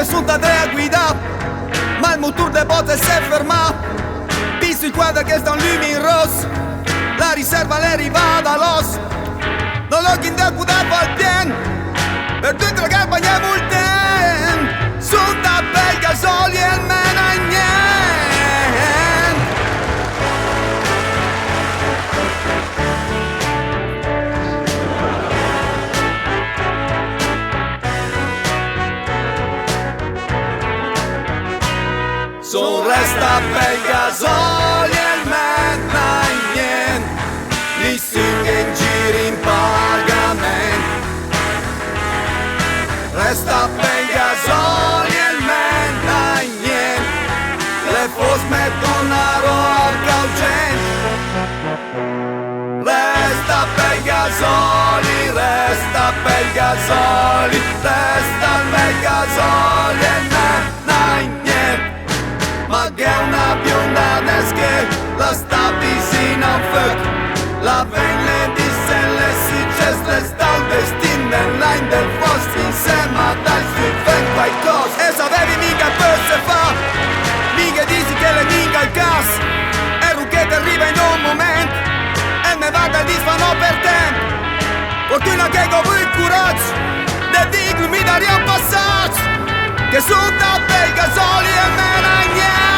sempre sunt a treia guida, ma il motor de botte s'è fermat. Visto il quadro che sta un lume in rosso, la riserva l'è arrivata all'os. Non l'ho chiesto putar al bien, per tutte le che bagniamo il tempo. Sunt a bel gasoli e almeno niente. Son resta per gasoli e almeno niente. Nessuno che in giro in pagamento. Resta per gasoli e almeno niente. Le fosse mettono una roba calcente. Resta per gasoli, resta per gasoli, resta per gasoli e almeno niente. Ma che è una bionda che la sta vicino a un fuoco. La venne disse le si le sta il destino dell'ain del vostro insieme a dal sul fen qualcosa. E sapevi mica cosa fa, mica dici che le mica il gas. E Rucchete arriva in un momento e me vada a disfano per tempo. Fortuna che ho il coraggio de dico mi daria un passaggio. Che sono da bei gasoli e me la niente.